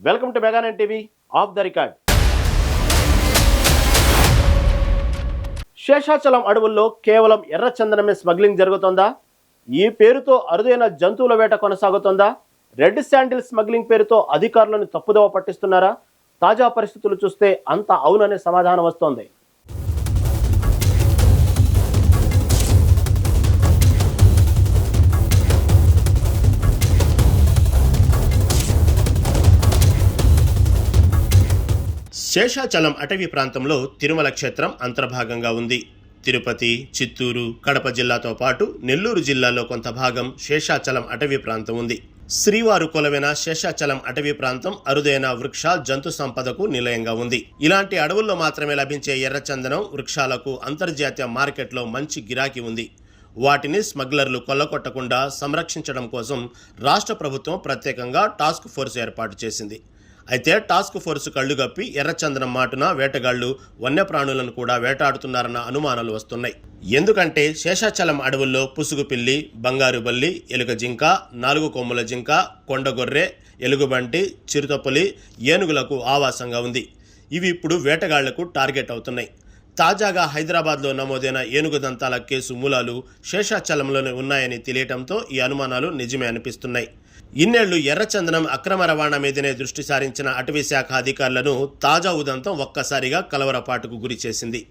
Welcome to Mega Nine TV off the record. Seshachalam అడవుల్లో కేవలం ఎర్రచందనమే smuggling జరుగుతోందా? ఈ పేరుతో అరుదైన జంతువుల వేట కొనసాగుతోందా? రెడ్ శాండిల్ స్మగ్లింగ్ పేరుతో అధికారులను తప్పుదోవ పట్టిస్తున్నారా? తాజా పరిస్థితులు చూస్తే అంత అవుననే సమాధానం వస్తోంది. శేషాచలం అటవీ ప్రాంతంలో తిరుమల క్షేత్రం అంతర్భాగంగా ఉంది. తిరుపతి, చిత్తూరు, కడప జిల్లాతో పాటు నెల్లూరు జిల్లాలో కొంత భాగం శేషాచలం అటవీ ప్రాంతం ఉంది. శ్రీవారు కొలవైన శేషాచలం అటవీ ప్రాంతం అరుదైన వృక్ష జంతు సంపదకు నిలయంగా ఉంది. ఇలాంటి అడవుల్లో మాత్రమే లభించే ఎర్రచందనం వృక్షాలకు అంతర్జాతీయ మార్కెట్లో మంచి గిరాకీ ఉంది. వాటిని స్మగ్లర్లు కొల్లగొట్టకుండా సంరక్షించడం కోసం రాష్ట్ర ప్రభుత్వం ప్రత్యేకంగా టాస్క్ ఫోర్స్ ఏర్పాటు చేసింది. అయితే టాస్క్ ఫోర్స్ కళ్లుగప్పి ఎర్రచందనం మాటున వేటగాళ్లు వన్యప్రాణులను కూడా వేటాడుతున్నారన్న అనుమానాలు వస్తున్నాయి. ఎందుకంటే శేషాచలం అడవుల్లో పుసుగు పిల్లి, బంగారు బల్లి, ఎలుక జింక, 4 కొమ్ముల జింక, కొండగొర్రె, ఎలుగుబంటి, చిరుతపులి, ఏనుగులకు ఆవాసంగా ఉంది. ఇవి ఇప్పుడు వేటగాళ్లకు టార్గెట్ అవుతున్నాయి. తాజాగా హైదరాబాద్లో నమోదైన ఏనుగు దంతాల కేసు మూలాలు శేషాచలంలోనే ఉన్నాయని తెలియటంతో ఈ అనుమానాలు నిజమే అనిపిస్తున్నాయి. ఇన్నేళ్లు ఎర్రచందనం అక్రమ రవాణా మీదనే దృష్టి సారించిన అటవీ శాఖ అధికారులను తాజా ఉదంతం ఒక్కసారిగా కలవరపాటుకు గురి చేసింది.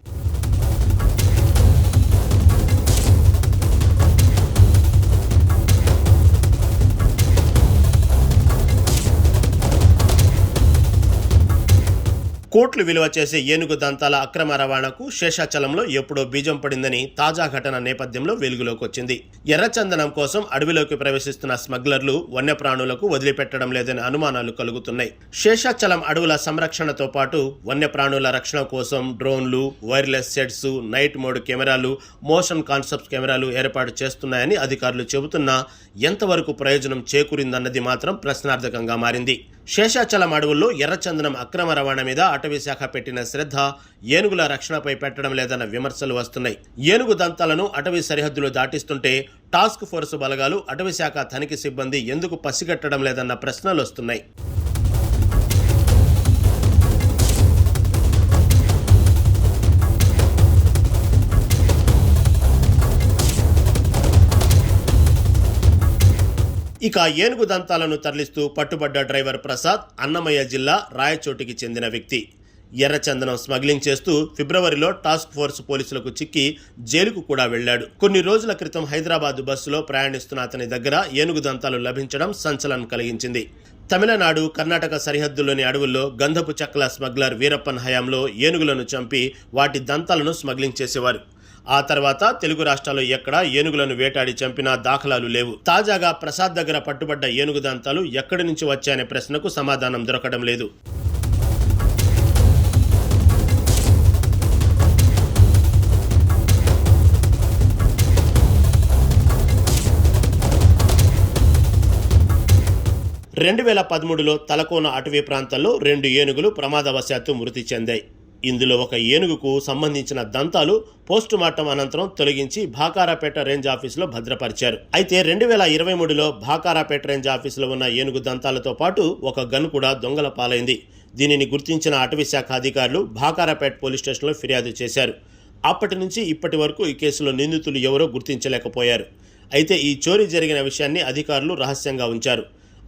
కోట్లు విలువ చేసే ఏనుగు దంతాల అక్రమ రవాణాకు శేషాచలంలో ఎప్పుడో బీజం పడిందని తాజా ఘటన నేపథ్యంలో వెలుగులోకి వచ్చింది. ఎర్రచందనం కోసం అడవిలోకి ప్రవేశిస్తున్న స్మగ్లర్లు వన్యప్రాణులకు వదిలిపెట్టడం లేదని అనుమానాలు కలుగుతున్నాయి. శేషాచలం అడవుల సంరక్షణతో పాటు వన్యప్రాణుల రక్షణ కోసం డ్రోన్లు, వైర్లెస్ సెట్స్, నైట్ మోడ్ కెమెరాలు, మోషన్ కాన్సెప్ట్ కెమెరాలు ఏర్పాటు చేస్తున్నాయని అధికారులు చెబుతున్నా ఎంతవరకు ప్రయోజనం చేకూరిందన్నది మాత్రం ప్రశ్నార్థకంగా మారింది. శేషాచలం అడవుల్లో ఎర్రచందనం అక్రమ రవాణా మీద అటవీ శాఖ పెట్టిన శ్రద్ధ ఏనుగుల రక్షణపై పెట్టడం లేదన్న విమర్శలు వస్తున్నాయి. ఏనుగు దంతాలను అటవీ సరిహద్దులు దాటిస్తుంటే టాస్క్ ఫోర్స్ బలగాలు, అటవీ శాఖ తనిఖీ సిబ్బంది ఎందుకు పసిగట్టడం లేదన్న ప్రశ్నలు వస్తున్నాయి. ఇక ఏనుగు దంతాలను తరలిస్తూ పట్టుబడ్డ డ్రైవర్ ప్రసాద్ అన్నమయ్య జిల్లా రాయచోటికి చెందిన వ్యక్తి. ఎర్రచందనం స్మగ్లింగ్ చేస్తూ ఫిబ్రవరిలో టాస్క్ ఫోర్స్ పోలీసులకు చిక్కి జైలుకు కూడా వెళ్లాడు. కొన్ని రోజుల క్రితం హైదరాబాద్ బస్సులో ప్రయాణిస్తున్న అతని దగ్గర ఏనుగు దంతాలు లభించడం సంచలనం కలిగించింది. తమిళనాడు, కర్ణాటక సరిహద్దుల్లోని అడవుల్లో గంధపు చెక్కల స్మగ్లర్ వీరప్పన్ హయాంలో ఏనుగులను చంపి వాటి దంతాలను స్మగ్లింగ్ చేసేవారు. ఆ తర్వాత తెలుగు రాష్ట్రాల్లో ఎక్కడా ఏనుగులను వేటాడి చంపిన దాఖలాలు లేవు. తాజాగా ప్రసాద్ దగ్గర పట్టుబడ్డ ఏనుగు దంతాలు ఎక్కడి నుంచి వచ్చాయనే ప్రశ్నకు సమాధానం దొరకడం లేదు. రెండు 2013లో తలకోన అటవీ ప్రాంతంలో 2 ఏనుగులు ప్రమాదవశాత్తు మృతి చెందాయి. ఇందులో ఒక ఏనుగుకు సంబంధించిన దంతాలు పోస్టుమార్టం అనంతరం తొలగించి భాకారాపేట రేంజ్ ఆఫీసులో భద్రపరిచారు. అయితే 2023లో భాకారాపేట రేంజ్ ఆఫీసులో ఉన్న ఏనుగు దంతాలతో పాటు ఒక గన్ కూడా దొంగల పాలైంది. దీనిని గుర్తించిన అటవీ శాఖ అధికారులు భాకారాపేట పోలీస్ స్టేషన్లో ఫిర్యాదు చేశారు. అప్పటి నుంచి ఇప్పటి వరకు ఈ కేసులో నిందితులు ఎవరో గుర్తించలేకపోయారు. అయితే ఈ చోరీ జరిగిన విషయాన్ని అధికారులు రహస్యంగా ఉంచారు.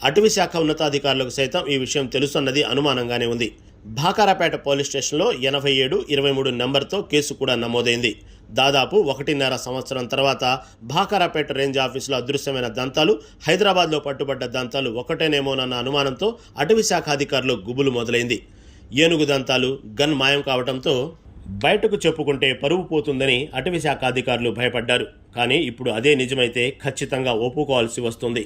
అటవీ శాఖ ఉన్నతాధికారులకు సైతం ఈ విషయం తెలుసన్నది అనుమానంగానే ఉంది. భాకారాపేట పోలీస్ స్టేషన్లో 8723 నెంబర్తో కేసు కూడా నమోదైంది. దాదాపు 1.5 సంవత్సరం తర్వాత భాకారాపేట రేంజ్ ఆఫీసులో అదృశ్యమైన దంతాలు, హైదరాబాద్లో పట్టుబడ్డ దంతాలు ఒకటేనేమోనన్న అనుమానంతో అటవీ శాఖ అధికారులు గుబులు మొదలైంది. ఏనుగు దంతాలు, గన్ మాయం కావడంతో బయటకు చెప్పుకుంటే పరువు పోతుందని అటవీ శాఖ అధికారులు భయపడ్డారు. కానీ ఇప్పుడు అదే నిజమైతే ఖచ్చితంగా ఒప్పుకోవాల్సి వస్తుంది.